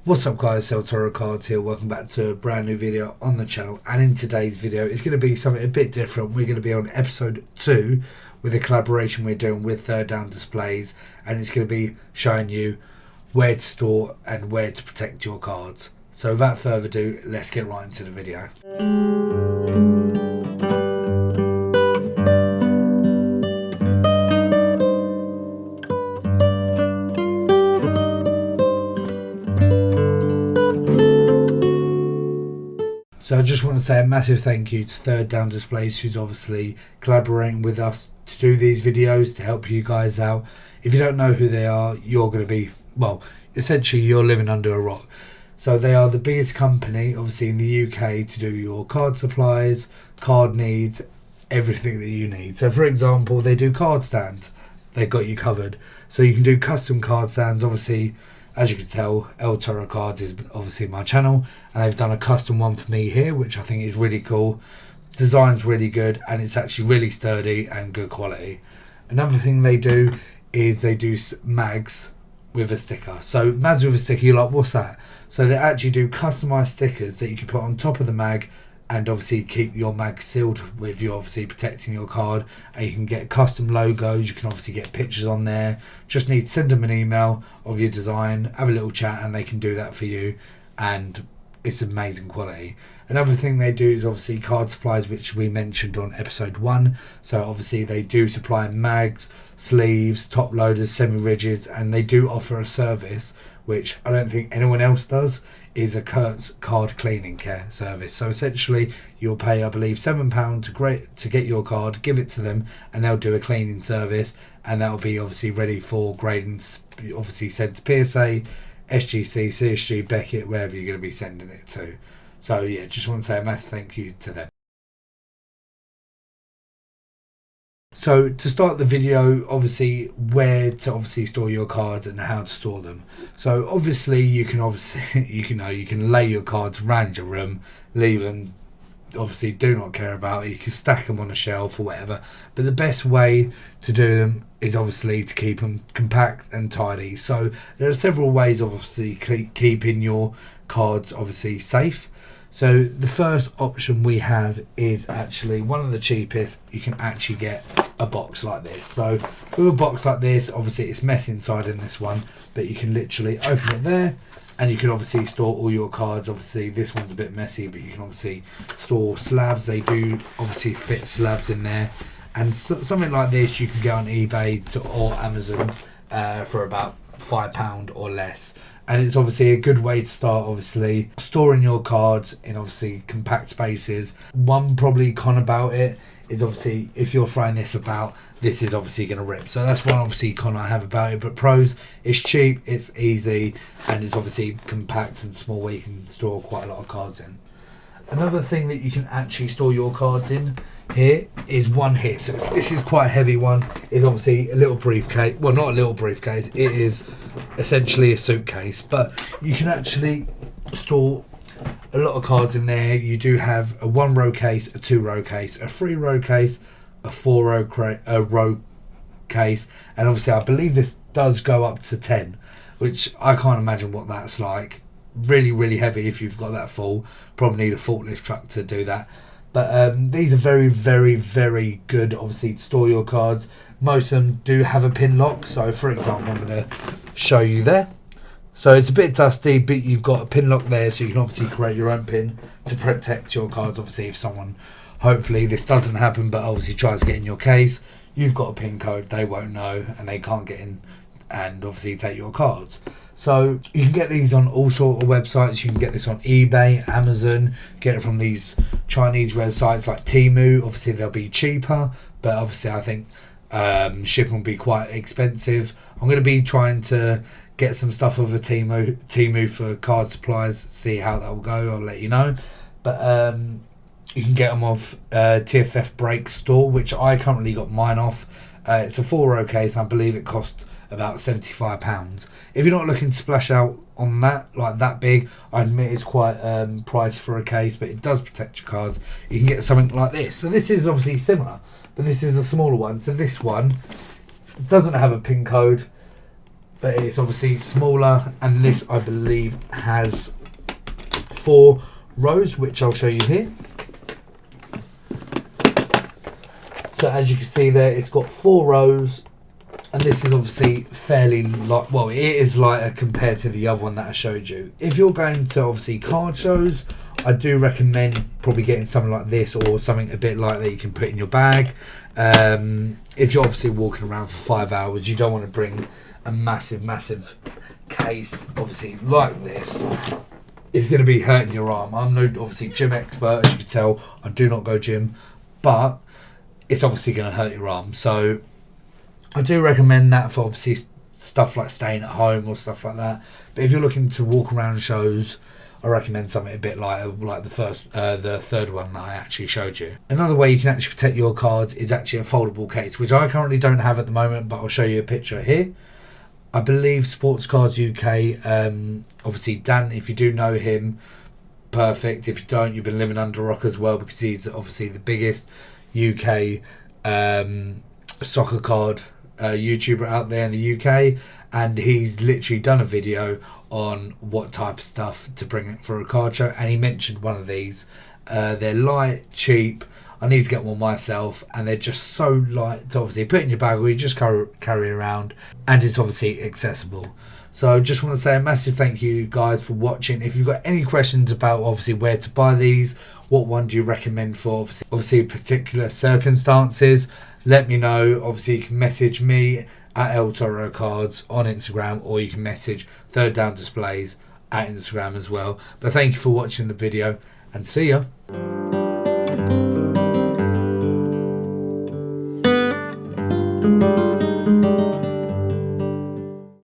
What's up guys, Sell Tarot Cards here, welcome back to a brand new video on the channel. And in today's video it's going to be something a bit different. We're going to be on episode 2 with a collaboration we're doing with Downdisplays, and it's going to be showing you where to store and where to protect your cards. So without further ado, let's get right into the video. So I just want to say a massive thank you to Downdisplays, who's obviously collaborating with us to do these videos to help you guys out. If you don't know who they are, you're going to be, well, essentially you're living under a rock. So they are the biggest company, obviously in the UK, to do your card supplies, card needs, everything that you need. So for example, they do card stands. They've got you covered. So you can do custom card stands, obviously. As you can tell, El Tarot Cards is obviously my channel, and they've done a custom one for me here, which I think is really cool. Design's really good, and it's actually really sturdy and good quality. Another thing they do is they do mags with a sticker. So mags with a sticker, you're like, what's that? So they actually do customized stickers that you can put on top of the mag, and obviously keep your mag sealed with you obviously protecting your card. And you can get custom logos, you can obviously get pictures on there. Just need to send them an email of your design, have a little chat, and they can do that for you, and it's amazing quality. Another thing they do is obviously card supplies, which we mentioned on episode 1. So obviously they do supply mags, sleeves, top loaders, semi-rigids, and they do offer a service which I don't think anyone else does, is a Kurt's card cleaning care service. So essentially you'll pay, I believe, £7 to get your card, give it to them, and they'll do a cleaning service, and that'll be obviously ready for grading, obviously sent to PSA, SGC, CSG, Beckett, wherever you're going to be sending it to. So yeah, just want to say a massive thank you to them. So to start the video, obviously where to obviously store your cards and how to store them. So obviously you can you can lay your cards around your room, leave them, obviously do not care about it. You can stack them on a shelf or whatever, but the best way to do them is obviously to keep them compact and tidy. So there are several ways of obviously keeping your cards obviously safe. So the first option we have is actually one of the cheapest. You can actually get a box like this. So with a box like this, obviously it's messy inside in this one, but you can literally open it there, and you can obviously store all your cards. Obviously this one's a bit messy, but you can obviously store slabs. They do obviously fit slabs in there, and something like this you can get on eBay or Amazon for about £5 or less. And it's obviously a good way to start obviously storing your cards in obviously compact spaces. One probably con about it is obviously if you're throwing this about, this is obviously going to rip. So that's one obviously con I have about it. But pros, it's cheap, it's easy, and it's obviously compact and small where you can store quite a lot of cards in. Another thing that you can actually store your cards in here is one here. So this is quite a heavy one. It's obviously a little briefcase. Well, not a little briefcase. It is essentially a suitcase. But you can actually store a lot of cards in there. You do have a 1-row case, a 2-row case, a 3-row case, a 4-row case, and obviously I believe this does go up to 10, which I can't imagine what that's like. Really heavy if you've got that full. Probably need a forklift truck to do that. But these are very good obviously to store your cards. Most of them do have a pin lock. So for example, I'm going to show you there. So it's a bit dusty, but you've got a pin lock there, so you can obviously create your own pin to protect your cards. Obviously if someone, hopefully this doesn't happen, but obviously tries to get in your case, you've got a pin code, they won't know and they can't get in and obviously take your cards. So you can get these on all sort of websites. You can get this on eBay, Amazon, get it from these Chinese websites like Temu. Obviously they'll be cheaper, but obviously I think shipping will be quite expensive. I'm going to be trying to get some stuff over Temu for card supplies, see how that will go. I'll let you know. But you can get them off TFF Break Store, which I currently got mine off. It's a 4-row case. I believe it cost about £75. If you're not looking to splash out on that, like that big, I admit it's quite pricey for a case, but it does protect your cards. You can get something like this. So this is obviously similar, but this is a smaller one. So this one doesn't have a pin code. but it's obviously smaller, and this I believe has 4 rows, which I'll show you here. So as you can see there, it's got 4 rows, and this is obviously fairly light. Well, it is lighter compared to the other one that I showed you. If you're going to obviously card shows, I do recommend probably getting something like this, or something a bit light that you can put in your bag. If you're obviously walking around for 5 hours, you don't want to bring a massive case, obviously like this. It's going to be hurting your arm. I'm no obviously gym expert, as you can tell. I do not go gym, but it's obviously going to hurt your arm. So I do recommend that for obviously stuff like staying at home or stuff like that. But if you're looking to walk around shows, I recommend something a bit lighter, like the third one that I actually showed you. Another way you can actually protect your cards is actually a foldable case, which I currently don't have at the moment, but I'll show you a picture here. I believe Sports Cards UK, obviously Dan, if you do know him, perfect. If you don't, you've been living under a rock as well, because he's obviously the biggest UK soccer card YouTuber out there in the UK, and he's literally done a video on what type of stuff to bring for a card show, and he mentioned one of these. They're light, cheap. I need to get one myself, and they're just so light to obviously put in your bag, or you just carry around, and it's obviously accessible. So I just want to say a massive thank you guys for watching. If you've got any questions about obviously where to buy these, what one do you recommend for obviously particular circumstances, let me know. Obviously you can message me at El Toro Cards on Instagram, or you can message Downdisplays at Instagram as well. But thank you for watching the video, and see ya.